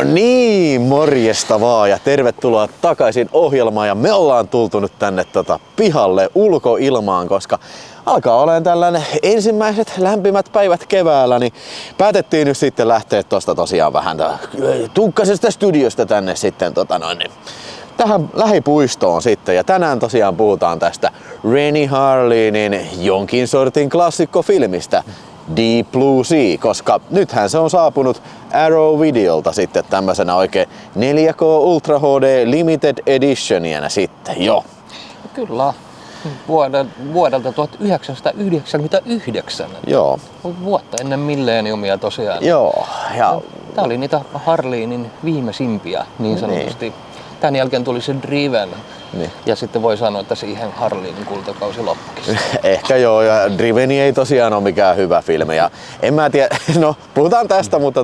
Niin, morjesta vaan ja tervetuloa takaisin ohjelmaan ja me ollaan tultu nyt tänne pihalle ulkoilmaan, koska alkaa olemaan tällainen ensimmäiset lämpimät päivät keväällä, niin päätettiin nyt sitten lähteä tosta tosiaan vähän tunkkaisesta studiosta tänne sitten tähän lähipuistoon sitten, ja tänään tosiaan puhutaan tästä Rennie Harlinin jonkin sortin klassikkofilmistä Deep Blue Sea, koska nythän se on saapunut Arrow Videolta sitten tämmöisenä oikein 4K Ultra HD Limited Editionina sitten jo. Kyllä, vuodelta 1999. Joo. Vuotta ennen milleniumia tosiaan. Joo. Ja tää oli niitä Harlinin viimeisimpiä niin sanotusti. Niin. Tän jälkeen tuli se Driven. Niin. Ja sitten voi sanoa, että siihen Harlinin kultakausi loppukin. Ehkä joo, ja Driveni ei tosiaan ole mikään hyvä filmi. Ja en mä tiedä, no puhutaan tästä, mutta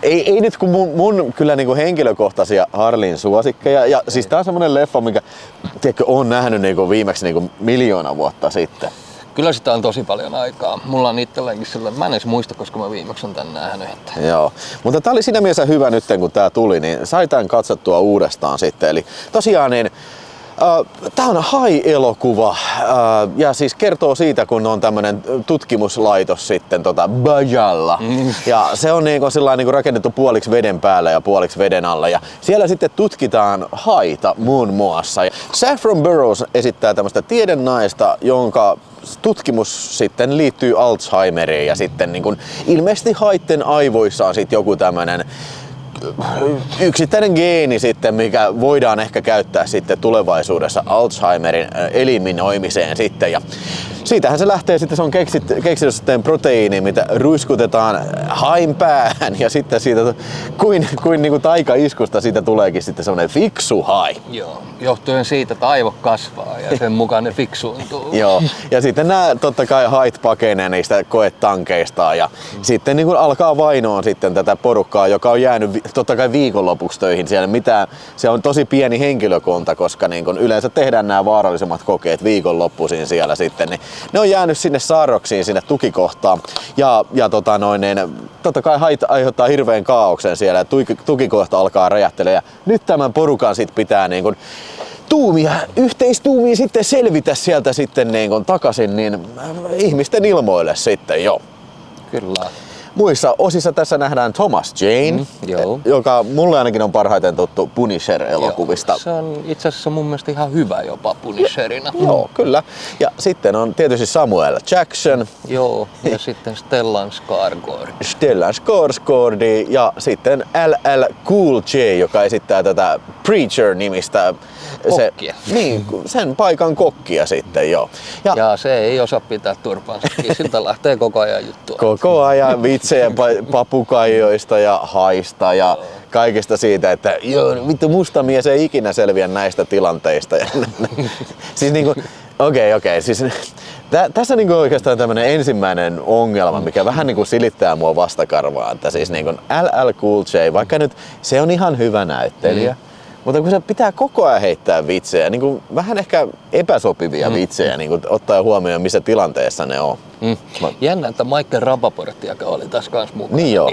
ei nyt kun mun kyllä niinku henkilökohtaisia Harlin suosikkeja. Ja siis tää on semmonen leffa, minkä tiedätkö, oon nähnyt niinku viimeksi niinku 1 000 000 vuotta sitten. Kyllä sitä on tosi paljon aikaa. Mulla on itselläkin sillä, mä en edes muista, koska mä viimeksi on tän nähnyt. Että... Joo, mutta tää oli siinä mielessä hyvä nyt, kun tää tuli, niin sai tän katsottua uudestaan sitten. Eli tosiaan niin, tää on Hai-elokuva ja siis kertoo siitä, kun on tämmönen tutkimuslaitos sitten Bajalla. Ja se on niinku rakennettu puoliksi veden päällä ja puoliksi veden alla. Ja siellä sitten tutkitaan haita muun muassa. Ja Saffron Burrows esittää tämmöistä tiedennaista, jonka tutkimus sitten liittyy Alzheimeriin ja sitten niin kun ilmeisesti haitten aivoissa on sitten joku tämmönen yksittäinen geeni sitten, mikä voidaan ehkä käyttää sitten tulevaisuudessa Alzheimerin eliminoimiseen sitten. Ja siitähän se lähtee sitten, se on keksinyt sitten proteiini, mitä ruiskutetaan hain päähän ja sitten siitä kuin niinku taikaiskusta siitä tuleekin sitten semmoinen fiksu hai. Joo, johtuen siitä, että aivot kasvaa ja sen mukaan ne fiksuuntuu. Joo, ja sitten nämä totta kai hait pakenee niistä koetankeistaan ja sitten niin kuin alkaa vainoon sitten tätä porukkaa, joka on jäänyt totta kai viikonlopuksi töihin siellä. Se on tosi pieni henkilökunta, koska niin kuin yleensä tehdään nämä vaarallisemmat kokeet viikonloppuisin siellä sitten, niin ne on jäänyt sinne saarroksiin, sinne tukikohtaan. Ja totta kai hait aiheuttaa hirveän kaaoksen siellä ja tukikohta alkaa räjähtelemään. Ja nyt tämän porukan sit pitää niin kuin yhteistuumiin sitten selvitä sieltä sitten niin kuin takaisin niin ihmisten ilmoille sitten jo. Kyllä. Muissa osissa tässä nähdään Thomas Jane, joka mulle ainakin on parhaiten tuttu Punisher-elokuvista. Joo, se on itse asiassa mun mielestä ihan hyvä jopa Punisherina. Joo, kyllä. Ja sitten on tietysti Samuel Jackson. Joo, ja sitten Stellan Skarsgård. Stellan Skarsgård ja sitten LL Cool J, joka esittää tätä Preacher-nimistä kokkia. Sen paikan kokkia sitten, joo. Ja se ei osaa pitää turpaansa. Siltä lähtee koko ajan juttua. Koko ajan vitsejä papukaijoista ja haista ja kaikesta siitä, että joo, vittu musta mies ei ikinä selviä näistä tilanteista. Siis niinku, okei. Siis, tässä niinku oikeastaan tämmönen ensimmäinen ongelma, mikä vähän niinku silittää mua vastakarvaa, että siis niinku LL Cool J, vaikka nyt se on ihan hyvä näyttelijä, mutta kun se pitää koko ajan heittää vitsejä, niin kuin vähän ehkä epäsopivia vitsejä, niin kuin ottaa huomioon, missä tilanteessa ne on. Jännä, että Michael Rapaport oli tässä kanssa mukana. Niin joo,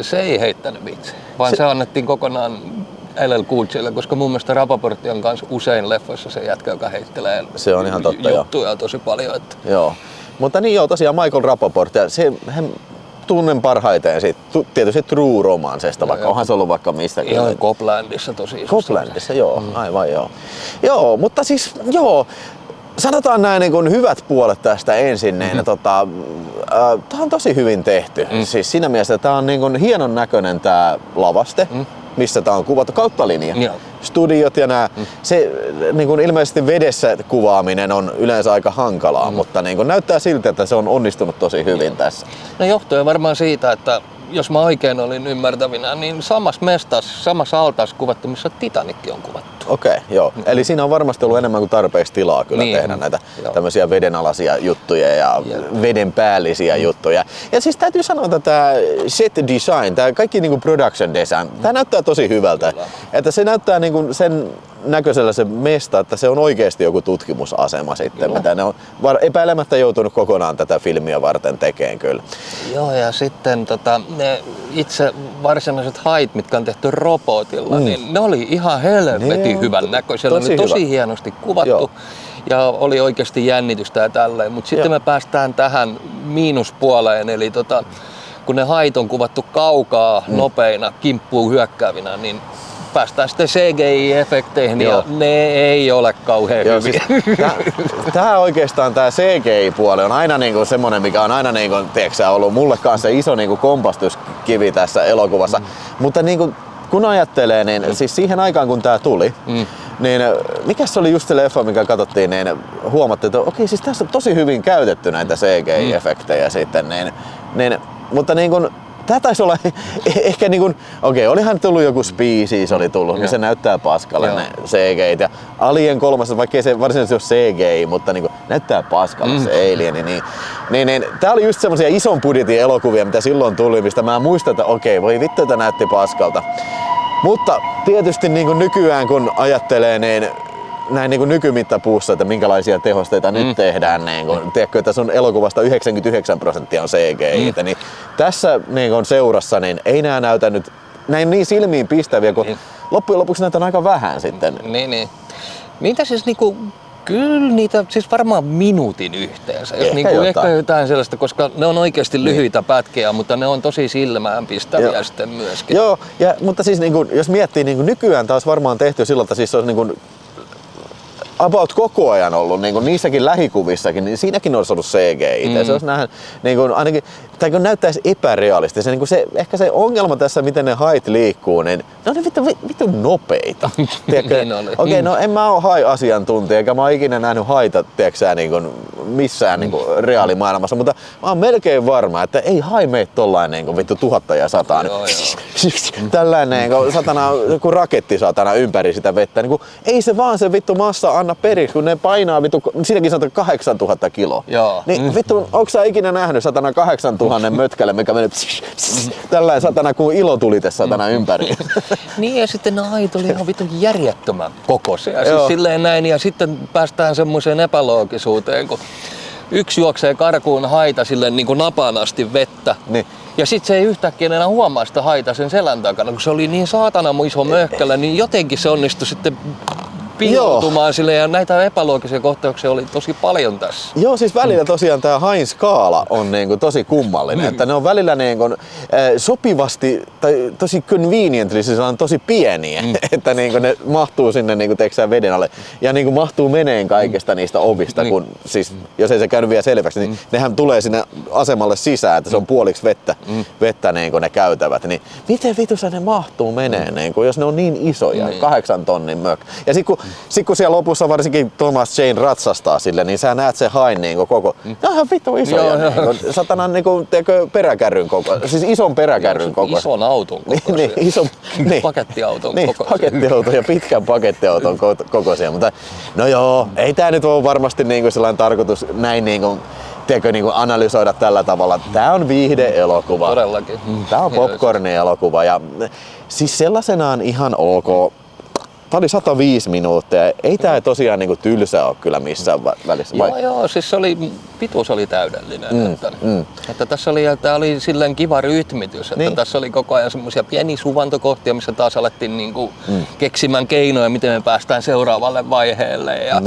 se ei heittänyt vitsejä, vaan se annettiin kokonaan LL Cool J:lle, koska mun mielestä Rapaport on kanssa usein leffoissa se jätkä, joka heittelee se on ihan totta, juttuja tosi paljon. Että... Joo, mutta niin joo, tosiaan Michael Rapaport, ja hän tunnen parhaiten tietysti True Romancesta, vaikka onhan se ollut vaikka mistäkin. Joo, Coplandissa tosi iso. Coplandissa, joo, aivan joo. Joo, mutta siis joo, sanotaan näin niin kuin hyvät puolet tästä ensin, niin tää on tosi hyvin tehty. Siis siinä mielessä tää on niin kuin hienon näköinen tää lavaste, missä tää on kuvattu kautta linja. Studiot ja nää. Se niin kuin ilmeisesti vedessä kuvaaminen on yleensä aika hankalaa, mutta niin kuin näyttää siltä, että se on onnistunut tosi hyvin tässä. No johtuen varmaan siitä, että jos mä oikein olin ymmärtävinä, niin samassa mestassa, samassa altaassa kuvattu, missä Titanic on kuvattu. Okei, joo. Eli siinä on varmasti ollut enemmän kuin tarpeeksi tilaa kyllä tehdä näitä tämmöisiä vedenalaisia juttuja ja vedenpäällisiä juttuja. Ja siis täytyy sanoa, että tämä set design, tämä kaikki niinku production design, tämä näyttää tosi hyvältä. Että se näyttää niinku sen näköisellä se mesta, että se on oikeasti joku tutkimusasema sitten, mitä ne on epäilemättä joutunut kokonaan tätä filmiä varten tekemään kyllä. Joo, ja sitten ne itse varsinaiset hait, mitkä on tehty robotilla, niin ne oli ihan helvetin hyvän näköisiä. Ne oli tosi hienosti kuvattu. Joo. Ja oli oikeasti jännitystä ja tälleen, mutta sitten me päästään tähän miinuspuoleen, eli kun ne hait on kuvattu kaukaa, nopeina, kimppuun hyökkäävinä, niin päästään sitten CGI-efekteihin ja ne ei ole kauhean hyviä. Siis, tää oikeastaan tää CGI-puoli on aina niinku semmonen, mikä on aina niinku, tiedätkö, ollut mulle kanssa iso niinku kompastuskivi tässä elokuvassa. Mutta niinku, kun ajattelee, niin siis siihen aikaan kun tää tuli, niin mikä se oli just se leffa, mikä katsottiin, niin huomattiin, että okei, siis tässä on tosi hyvin käytetty näitä CGI-efektejä sitten, mutta niin kun, tää taisi olla ehkä niin kuin, olihan tullut joku Species oli tullut, niin se näyttää paskalle ne CGI. Ja Alien 3, vaikkei se varsinaisesti ole CGI, mutta niin kuin, näyttää paskalle se Alien. Niin, tää oli just semmosia ison budjetin elokuvia, mitä silloin tuli, mistä mä muistan, että voi vittu, että näytti paskalta. Mutta tietysti niin kuin nykyään kun ajattelee, niin näin niin kuin nykymittapuussa, että minkälaisia tehosteita nyt tehdään, niin kun, tiedätkö, että sun elokuvasta 99% on CGI, niin tässä niin kun seurassa niin ei nää näytä nyt näin niin silmiin pistäviä, kun loppujen lopuksi näytän aika vähän sitten. Niin. Niitä siis niinku, kyllä niitä siis varmaan minuutin yhteensä, jos niinku ehkä jotain sellaista, koska ne on oikeasti lyhyitä pätkiä, mutta ne on tosi silmään pistäviä sitten myöskin. Joo, mutta siis niinku, jos miettii niinku, nykyään taas varmaan tehty silloin, että siis olisi niinku, about koko ajan ollut, niin kuin niissäkin lähikuvissakin, niin siinäkin olisi ollut CGI. Se olisi nähdä, niin kuin ainakin, tai kun näyttäisi epärealistisesti. Niin kuin ehkä se ongelma tässä, miten ne hait liikkuu, niin ne on vittu nopeita. Okei, no en mä ole hai-asiantuntija, eikä mä ole ikinä nähnyt haita, tiedätkö, niin kuin missään niin kuin reaalimaailmassa, mutta mä oon melkein varma, että ei hai mene tollain niin kuin vittu 1000 ja 100. Tällainen niin kuin satana, joku raketti satana ympäri sitä vettä. Niin kuin, ei se vaan se vittu massa anna periksi, kun ne painaa vittu, siinäkin sanotaan 8000 kiloa. Niin vittu, onko sä ikinä nähnyt satana 8000 mötkälle, mikä meni tällainen satana kuin ilotulite satana ympäri. Niin ja sitten ne hait oli ihan vittu järjettömän kokoisia. Siis silleen näin ja sitten päästään semmoiseen epäloogisuuteen, kun yksi juoksee karkuun haita silleen niin kuin napaan asti vettä. Niin. Ja sit se ei yhtäkkiä enää huomaa sitä haita sen selän takana, kun se oli niin saatana iso möhkälä, niin jotenkin se onnistui sitten piiloutumaan sille ja näitä epäloogisia kohtauksia oli tosi paljon tässä. Joo, siis välillä tosiaan tää hain skaala on niinku tosi kummallinen, että ne on välillä niinku, sopivasti tai tosi conveniently, siis on tosi pieniä, että niinku ne mahtuu sinne niinku veden alle ja niinku mahtuu meneen kaikesta niistä ovista, kun siis jos ei se käynyt vielä selväksi, niin nehän tulee sinne asemalle sisään, että se on puoliksi vettä niinku ne käytävät, niin miten vitussa ne mahtuu meneen, niinku, jos ne on niin isoja, 8 tonnin mök. Ja sit kun siellä lopussa varsinkin Thomas Jane ratsastaa sille, niin sä näet se hain niinku koko. Ne on ihan vittu isoja. Niinku, satanan niinku, peräkärryn koko. Siis ison peräkärryn koko. Ison auton kokoisia. Pakettiauton kokoisia. Pakettiauto ja pitkän pakettiauton kokoisia. Mutta no joo, ei tää nyt ole varmasti niinku sellainen tarkoitus näin niinku, niinku analysoida tällä tavalla. Tää on viihde-elokuva. Todellakin. Tää on popcorn-elokuva ja siis sellaisenaan ihan ok. Tää oli 105 minuuttia. Ei tää tosiaan niinku tylsä ole kyllä missään välissä. Joo, siis pituus oli täydellinen. Että tässä oli silleen kiva rytmitys, että tässä oli koko ajan semmoisia pieniä suvantokohtia, missä taas alettiin niinku keksimään keinoja, miten me päästään seuraavalle vaiheelle ja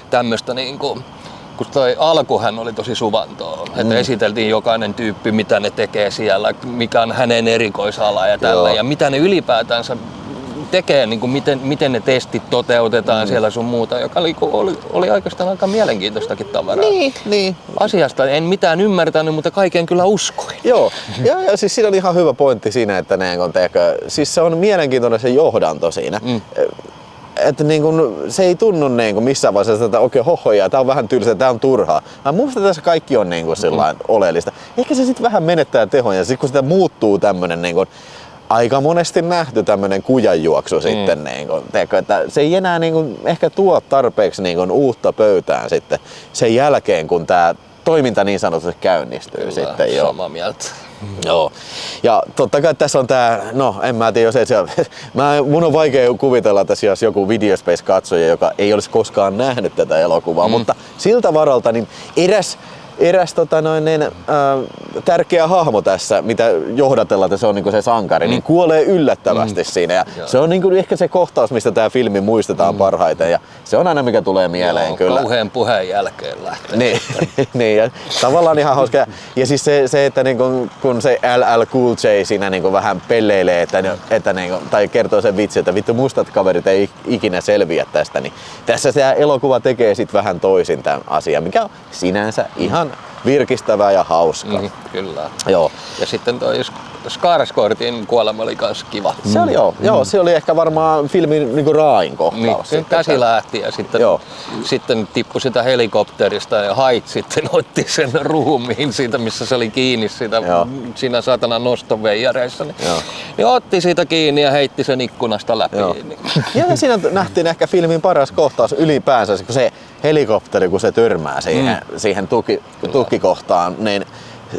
tämmöistä niinku. Kun toi alkuhan oli tosi suvantoa, että esiteltiin jokainen tyyppi, mitä ne tekee siellä, mikä on hänen erikoisala ja tällä ja mitä ne ylipäätänsä tekee, niin kuin miten ne testit toteutetaan siellä sun muuta, joka oli oikeastaan aika mielenkiintoistakin tavaraa. Niin. Asiasta en mitään ymmärtänyt, mutta kaiken kyllä uskoin. Joo, ja siis siinä oli ihan hyvä pointti siinä, että siis se on mielenkiintoinen se johdanto siinä. Että niin kun, se ei tunnu niin kun missään vaiheessa, että okei, hohoja, tää on vähän tylsää, tää on turhaa. Mä muistan, että tässä kaikki on niin kun oleellista. Ehkä se sitten vähän menettää tehon ja sit kun sitä muuttuu tämmönen niin kun, aika monesti nähty tämmönen kujanjuoksu sitten, niin kun, että se ei enää niin kun, ehkä tuo tarpeeksi niin kun, uutta pöytään sitten sen jälkeen, kun tää toiminta niin sanotusti käynnistyy. Kyllä, sitten. Samaa mieltä. Joo. Ja totta kai tässä on tää, no en mä tiedä, jos ei se mun on vaikea kuvitella tässä, jos joku Videospace-katsoja, joka ei olisi koskaan nähnyt tätä elokuvaa, mutta siltä varalta niin eräs tärkeä hahmo tässä, mitä johdatellaan, että se on niinku se sankari, niin kuolee yllättävästi siinä. Ja se on niinku ehkä se kohtaus, mistä tämä filmi muistetaan parhaiten. Ja se on aina mikä tulee mieleen kyllä. Kauhean puheen jälkeen lähtee. Niin, ja tavallaan ihan hauska. Ja siis se että niinku, kun se LL Cool J siinä niinku vähän pelleilee, että niinku, tai kertoo sen vitsi, että vittu mustat kaverit ei ikinä selviä tästä, niin tässä se elokuva tekee sit vähän toisin tämän asian, mikä on sinänsä ihan virkistävää ja hauskaa. Kyllä. Joo. Ja sitten toi Skarsgårdin kuolema oli kans kiva. Se oli se oli ehkä varmaan filmin niinku raain kohtaus. Niin, käsi lähti ja sitten tippui sitä helikopterista ja Hait sitten otti sen ruumiin siitä, missä se oli kiinni siinä saatanan nostoveijareissa. Niin otti siitä kiinni ja heitti sen ikkunasta läpi. Ja siinä nähtiin ehkä filmin paras kohtaus ylipäänsä, kun se helikopteri, kun se törmää siihen tukkikohtaan, niin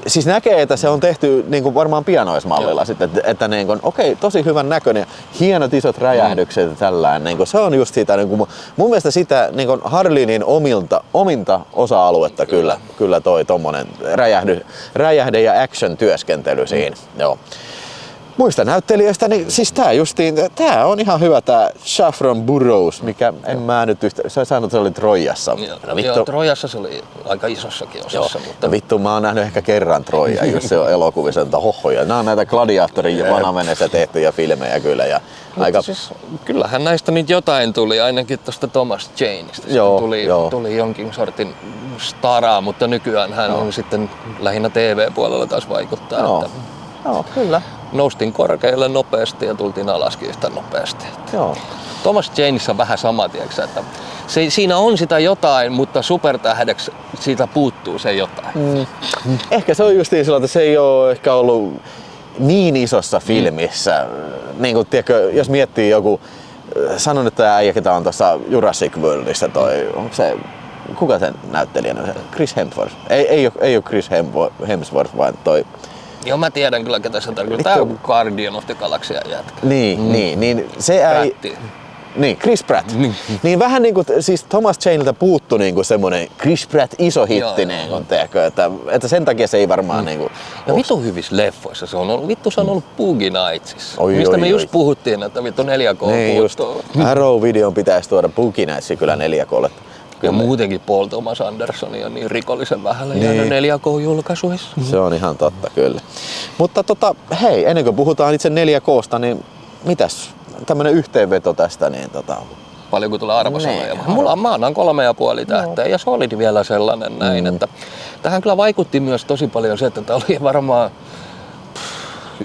siis näkee, että se on tehty niin kuin varmaan pianoismallilla sitten, että niin kuin, okei, tosi hyvän näköinen, hienot isot räjähdykset ja tällainen. Niin kuin, se on just sitä, niin kuin, mun mielestä sitä niin kuin Harlinin ominta osa-aluetta kyllä toi tommonen räjähde ja action työskentely siinä. Joo. Muista näyttelijöistä, niin siis tää on ihan hyvä tää Saffron Burrows, mikä en mä nyt sä sanoit, että se oli Trojassa. Joo, Trojassa se oli aika isossakin osassa. Mutta vittu, mä oon nähnyt ehkä kerran Troja, jos se on elokuvissa, että hohoja. Nämä on näitä gladiaattorin vanameneessä tehtyjä filmejä kyllä. Ja aika... siis, kyllähän näistä nyt jotain tuli, ainakin tuosta Thomas Janeista. Tuli jonkin sortin staraa, mutta nykyään hän on sitten lähinnä TV-puolella taas vaikuttaa. Joo, kyllä. Noustiin korkealle nopeasti ja tultiin alaskin yhtä nopeasti. Joo. Thomas Janeissa on vähän sama, tiiäksä, että siinä on sitä jotain, mutta supertähdeksi siitä puuttuu se jotain. Ehkä se on justiin sillä, että se ei ole ehkä ollut niin isossa filmissä. Niin kuin, tiedätkö, jos miettii joku, sanon nyt tämä äijä, ketä on tuossa Jurassic Worldissa toi, onko se, kuka sen näyttelijänä? Chris Hemsworth. Ei ole Chris Hemsworth, vaan toi. Joo, mä tiedän kyllä, ketä se tarkoittaa. Tää on Guardian of the Galaxia jätkä. Niin se ei... Niin, Chris Pratt. Niin vähän niinku, siis Thomas Janeilta puuttu niinku semmonen Chris Pratt iso hitti, niinku, teekö, että sen takia se ei varmaan niinku... Ja vittu hyvissä leffoissa se on ollut, se on ollut Boogie Nightsissa. Mistä me just puhuttiin, että vittu 4K puuttuu. Arrow-videon pitäisi tuoda Boogie Nightsia kyllä 4K:lle. Ja muutenkin Paul Thomas Anderson on niin rikollisen vähällä jäänyt 4K-julkaisuissa. Se on ihan totta, kyllä. Mutta hei, ennen kuin puhutaan itse 4K:sta, niin mitäs tämmönen yhteenveto tästä? Niin paljonko tulee arvosanoja? Mä annan 3,5 tähteä ja Solid vielä sellainen näin, että tähän kyllä vaikutti myös tosi paljon se, että tämä oli varmaan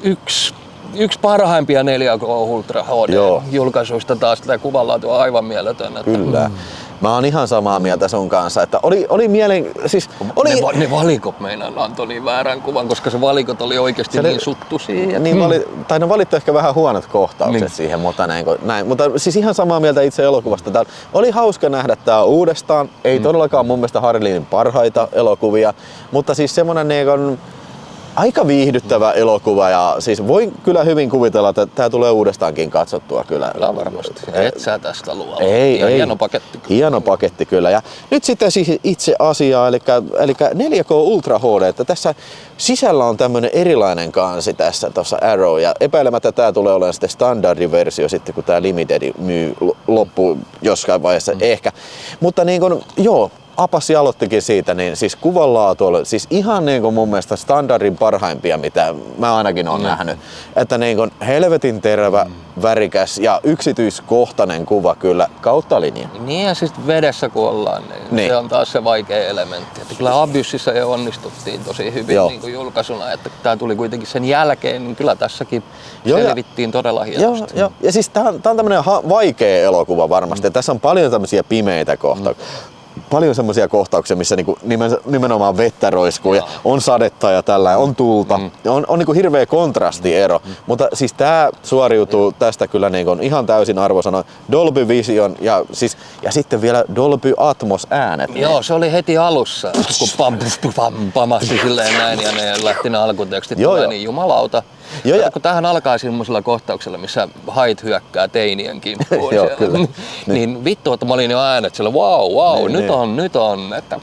yksi parhaimpia 4K Ultra HD-julkaisuista taas. Tämä kuvanlaatu on aivan mieletön. Kyllä. Mä oon ihan samaa mieltä sun kanssa, että oli Ne valikot meinaan antoi niin väärän kuvan, koska se valikot oli oikeasti niin suttuisia. Niin tai ne valittu ehkä vähän huonot kohtaukset siihen, mutta näin. Mutta siis ihan samaa mieltä itse elokuvasta. Tää oli hauska nähdä tää uudestaan. Ei todellakaan mun mielestä Harlinin parhaita elokuvia, mutta siis semmonen aika viihdyttävä elokuva ja siis voin kyllä hyvin kuvitella, että tää tulee uudestaankin katsottua kyllä. Kyllä varmasti. Et sä tästä luolla. Ei. Hieno paketti. Hieno paketti kyllä. Ja nyt sitten siis itse asiaa, eli 4K Ultra HD, että tässä sisällä on tämmönen erilainen kansi tässä tuossa Arrow ja epäilemättä tää tulee olemaan sitten standardiversio sitten kun tää Limited myy loppuun jossain vaiheessa ehkä. Mutta niin kun, Apassi aloittikin siitä, niin siis kuvanlaatu oli siis ihan niin kuin mun mielestä standardin parhaimpia, mitä mä ainakin olen nähnyt. Että niin kuin helvetin tervä, värikäs ja yksityiskohtainen kuva kyllä kautta linjan. Niin ja siis vedessä kun ollaan, niin se on taas se vaikea elementti. Että kyllä Abyssissa jo onnistuttiin tosi hyvin niin kuin julkaisuna, että tää tuli kuitenkin sen jälkeen, niin kyllä tässäkin selvittiin todella hienosti. Ja siis tää on tämmönen vaikea elokuva varmasti. Tässä on paljon tämmöisiä pimeitä kohtauksia. paljon semmoisia kohtauksia, missä niinku nimenomaan vettä roiskuu ja on sadetta ja tällä on tulta. On niinku hirveä kontrastiero, mutta siis tää suoriutuu tästä kyllä niinku ihan täysin arvosanoin. Dolby Vision ja sitten vielä Dolby Atmos äänet. Joo, se oli heti alussa, kun pamahti silleen näin ja ne lähti ne alkutekstit tulee, niin jumalauta. Kun tähän alkaa semmoisella kohtauksella, missä hait hyökkää teinien kimppuun Joo, siellä, kyllä. niin vittu, että mä olin jo äänet siellä, wow, nyt on. Että,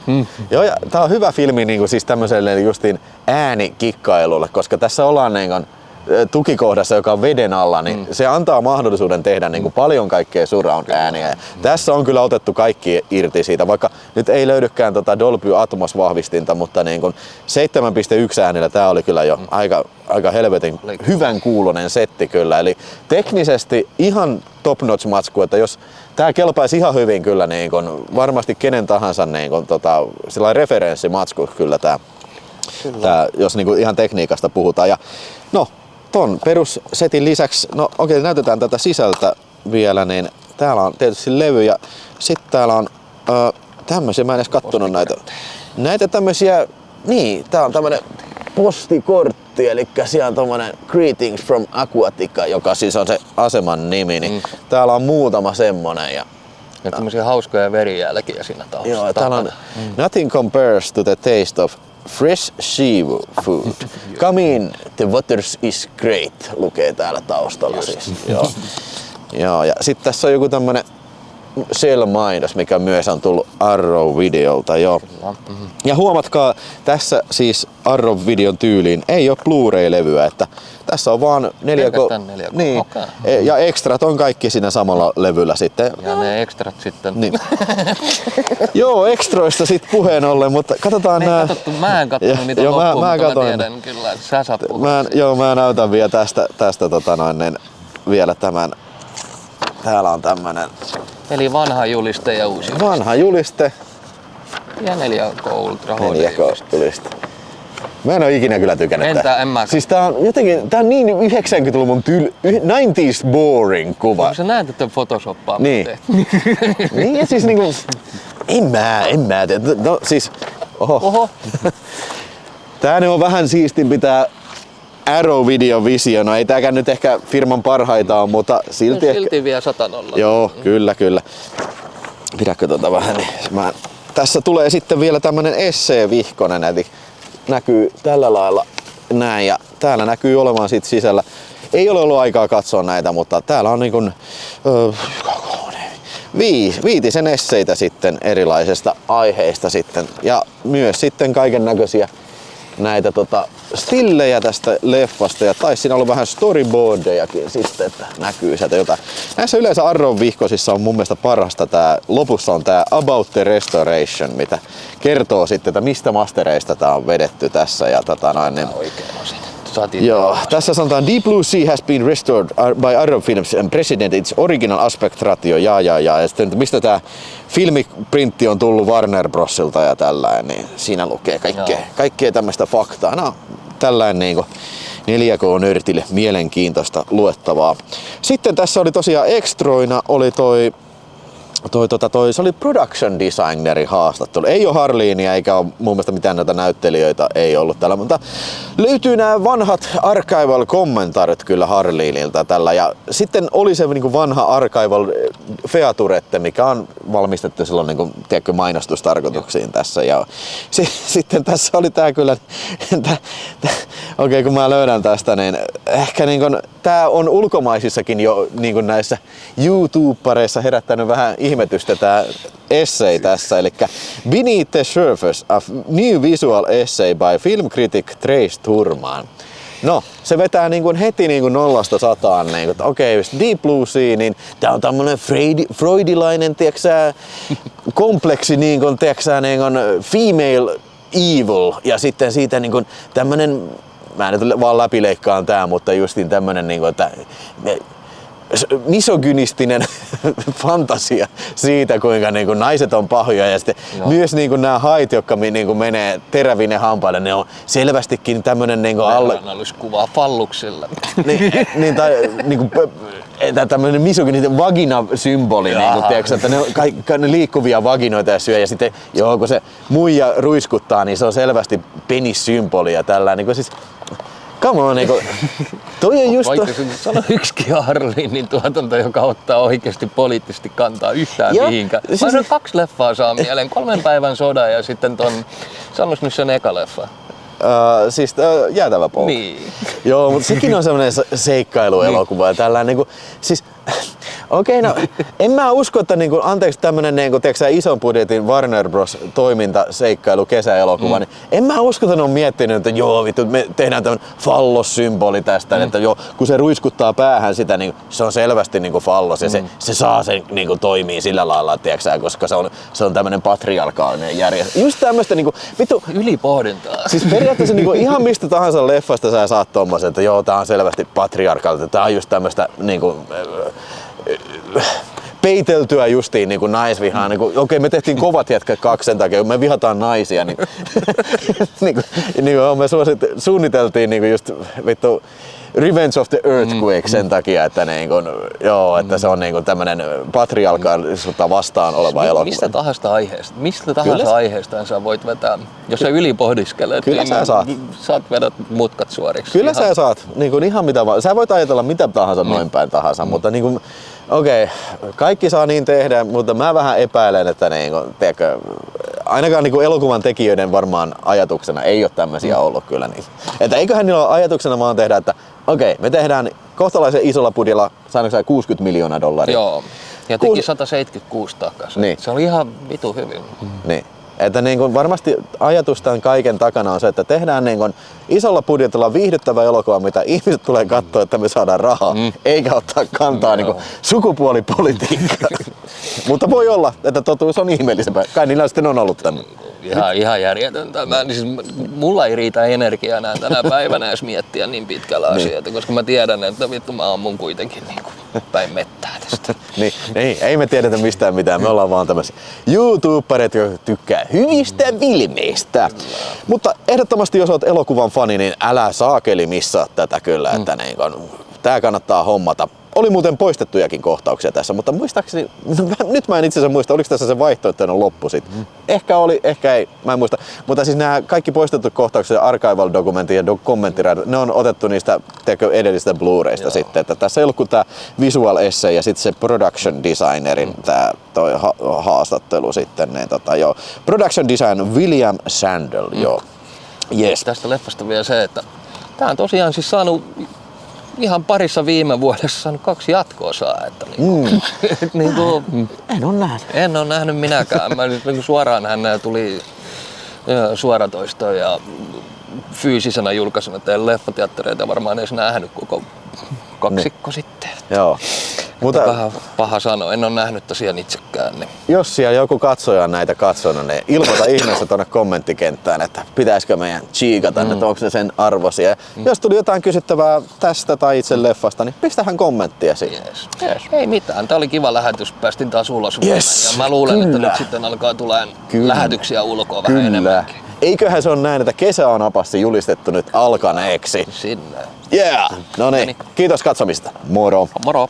Joo, ja tää on hyvä filmi niinku siis tämmöiselle justiin äänikikkailulle, koska tässä ollaan niinku tukikohdassa, joka on veden alla, niin se antaa mahdollisuuden tehdä niinku paljon kaikkea surround ääniä. Ja tässä on kyllä otettu kaikki irti siitä, vaikka nyt ei löydykään Dolby Atmos vahvistinta, mutta niinku 7.1 äänillä tää oli kyllä jo aika helvetin hyvän kuulonen setti kyllä. Eli teknisesti ihan top notch matsku, että jos tää kelpaisi ihan hyvin kyllä niinku varmasti kenen tahansa niinku sellainen referenssimatsku kyllä tää, jos niinku ihan tekniikasta puhutaan. Ja no, ton perussetin lisäksi, näytetään tätä sisältä vielä, niin täällä on tietysti levy ja sitten täällä on tämmöisiä, mä en edes kattonut näitä tämmöisiä, niin tää on tämmönen postikortti, eli siellä on tommonen Greetings from Aquatica, joka siis on se aseman nimi, niin täällä on muutama semmonen. Ja tämmöisiä hauskoja verijälkiä siinä taustalla. Joo, täällä on Nothing compares to the taste of fresh seafood. Come in, the waters is great, lukee täällä taustalla siis. Joo, ja sitten tässä on joku tämmönen Shell-mainos, mikä myös on tullut Arrow-videolta. Joo. Ja huomatkaa, tässä siis Arrow-videon tyyliin ei ole Blu-ray-levyä, että tässä on vaan 4K. Niin. Okay. Ja ekstrat on kaikki siinä samalla levyllä sitten. Ja ne ekstrat sitten. Niin. Joo, ekstroista sitten puheen ollen, mutta katsotaan nää. Mä en kattonut niitä loppuun, mutta mä tiedän kyllä, että sä saat puhua. Mä näytän vielä tästä vielä tämän. Täällä on tämmönen. Eli vanha juliste ja uusi. Vanha juliste. Ja 4K Ultra HD. 4K-juliste. Mä en oo ikinä kyllä tykännyt tästä. En mä. Siis tää on jotenkin, tää on niin 90-luvun 90s boring kuva. Onko sä näet, että Photoshopaa niin. Niin ja siis niinku, en mä tiedä. No siis, oho. Tää on vähän siistimpi tää Arrow Video Vision. No ei tääkään nyt ehkä firman parhaita on, mutta silti no, silti vielä 100 nolla. Joo, kyllä. Pidätkö vähän, niin tässä tulee sitten vielä tämmönen essee-vihkonen, eli näkyy tällä lailla näin ja täällä näkyy olemaan sit sisällä. Ei ole ollut aikaa katsoa näitä, mutta täällä on niinku viitisen esseitä sitten erilaisista aiheista sitten ja myös sitten kaiken näköisiä näitä stillejä tästä leffasta ja taisi siinä olla vähän storyboardejakin sitten, että näkyy sieltä jotain. Näissä yleensä Arrow-vihkosissa on mun mielestä parasta tää, lopussa on tää About the Restoration, mitä kertoo sitten, että mistä mastereista tää on vedetty tässä ja niin. Joo, tässä sanotaan Deep Blue Sea has been restored by Arrow Films and presented its original aspect ratio, ja sitten mistä tää filmiprintti on tullut Warner Brosilta ja tällainen, niin siinä lukee kaikkea tämmöistä faktaa. No, tällainen niinku 4K-nörtille mielenkiintoista luettavaa. Sitten tässä oli tosiaan ekstroina oli se oli production designerin haastattelu. Ei ole Harleenia eikä ole mun mielestä mitään näitä näyttelijöitä ei ollut tällä, mutta löytyy nämä vanhat archival kommentaarit kyllä Harleenilta tällä. Ja sitten oli se niin vanha archival featurette, mikä on valmistettu silloin niin kuin, tiedätkö, mainostustarkoituksiin tässä. Ja sitten tässä oli tää kyllä, okei, kun mä löydän tästä, niin ehkä niin kuin, tää on ulkomaisissakin jo niin kuin näissä YouTubereissa herättänyt vähän ihmetystä tää essay tässä, eli Beneath the Surface, a new visual essay by film critic Trace Thurman. No, se vetää niin kuin heti niin kuin 0–100, niin että okei, Deep Blue Sea, niin tää on tämmönen freudilainen, tiiäksä, kompleksi, niin kuin, tiiäksä, niin kuin female evil, ja sitten siitä niin kuin tämmönen, mä nyt vaan läpileikkaan tää, mutta justiin tämmönen, niin kuin, että misogynistinen fantasia siitä, kuinka niinku naiset on pahoja ja sitten myös niinku nämä hait, jotka niinku menee terävine hampaille, ne on selvästikin tämmönen niinku alle... Analyskuvaa falluksilla. niin, tai niinku tämmönen misogynistinen vagina-symboli, niinku, tiedätkö, että ne on ne liikkuvia vaginoita ja syö ja sitten kun se muija ruiskuttaa, niin se on selvästi penissymboli ja tällä niinku siis... Come on, niinku, toi on just... Vaikka sano yksikin Harlinin tuotanto, joka ottaa oikeasti poliittisesti kantaa yhtään mihinkään. Mä siis... 2 leffaa saa mieleen, 3 päivän sodan ja sitten ton, sanois nyt sen eka leffa. Siis Jäätävä poika. Niin. Joo, mutta sekin on semmoinen seikkailuelokuva ja tällainen niinku, siis okei, no en mä usko, että niinku, anteeksi tämmönen niinku, tiedätkö, ison budjetin Warner Bros. Toiminta seikkailu kesäelokuva, niin en mä usko, että ne on miettinyt, että joo vittu, me tehdään tämmönen fallos-symboli tästä, että joo, kun se ruiskuttaa päähän sitä, niin se on selvästi niinku fallos ja se saa sen niinku toimii sillä lailla, tiedätkö, koska se on tämmönen patriarkaalinen järjestö. Just tämmöstä niinku, vittu, ylipohdintaa. Siis periaatteessa niinku ihan mistä tahansa leffasta sä saat tommosen, että joo, tää on selvästi patriarkaalista, tää on just tämmöstä niinku peiteltyä justiin niinku naisvihaa. Niinku, okei, me tehtiin Kovat jätkät 2 sen takia, kun me vihataan naisia, niin me suunniteltiin niinku just vittu Revenge of the Earthquake sen takia, että, niinku, että se on niinku tämmönen patriarkaalisuutta vastaan oleva elokuva. Mistä tahansa aiheesta sä voit vetää, jos sä ylipohdiskelet, kyllä niin sä saat. Saat vedät mutkat suoriksi. Kyllä ihan. Sä saat, niinku, ihan mitä vaan. Sä voit ajatella mitä tahansa noin päin tahansa, mutta niinku, okei, kaikki saa niin tehdä, mutta mä vähän epäilen, että niinku, tiedätkö, ainakaan niinku elokuvan tekijöiden varmaan ajatuksena ei ole tämmöisiä ollut kyllä. Niin. Että eiköhän niillä ole ajatuksena vaan tehdä, että okei, me tehdään kohtalaisen isolla budjella, saanko $60 miljoonaa. Joo, ja teki 176 takaisin. Niin. Se oli ihan vitu hyvin. Niin. Että niin kuin varmasti ajatus tämän kaiken takana on se, että tehdään niin kuin isolla budjetilla viihdyttävä elokuva, mitä ihmiset tulee katsoa, että me saadaan rahaa, eikä ottaa kantaa niin kuin sukupuolipolitiikkaa. Mutta voi olla, että totuus on ihmeellisempää. Kai niillä sitten on ollut tänne. Ihan järjetöntä. Mulla ei riitä energiaa enää tänä päivänä edes miettiä niin pitkällä asioita, koska mä tiedän, että vittu mä ammun kuitenkin niin kuin päin mettää tästä. Niin, ei me tiedetä mistään mitään, me ollaan vaan tämmöisiä YouTubereita, jotka tykkää hyvistä filmeistä. Mutta ehdottomasti jos oot elokuvan fani, niin älä saakeli missaa tätä kyllä, että niin kun, tää kannattaa hommata. Oli muuten poistettujakin kohtauksia tässä, mutta muistaakseni, nyt mä en itse asiassa muista, oliko tässä se vaihtoehtoinen loppu sit. Ehkä oli, ehkä ei, mä en muista. Mutta siis nämä kaikki poistetut kohtaukset, archival-dokumentit ja kommenttiraidat, ne on otettu niistä edellisistä Blu-raysta sitten. Että tässä ei ollut kuin tää visual essay ja sitten se production designerin toi haastattelu sitten. Niin, production design William Sandel, joo. Yes. Tästä leffasta vielä se, että tää on tosiaan siis saanut ihan parissa viime vuodessa saanut 2 jatko-osaa, että en ole nähnyt. En ole nähnyt minäkään. Mä nyt suoraan hän tuli suoratoisto ja fyysisenä julkaisuna, että en leffateattereita varmaan edes nähnyt koko kaksikko sitten. Joo. Mutta vähän paha sanoa, en ole nähnyt tosiaan itsekään. Niin. Jos siellä joku katsoja on näitä katsonut, niin ilmoita ihmeessä tuonne kommenttikenttään, että pitäisikö meidän chiikata, että onko ne sen arvoisia. Jos tuli jotain kysyttävää tästä tai itse leffasta, niin pistähän kommenttia siihen. Yes. Ei mitään, tää oli kiva lähetys, päästin taas ulos. Yes. Ja mä luulen, että nyt sitten alkaa tulemaan lähetyksiä ulkoa vähän enemmänkin. Eiköhän se on näin, että kesä on apasti julistettu nyt alkaneeksi. Sinne. Yeah! No niin, kiitos katsomista. Moro! Moro!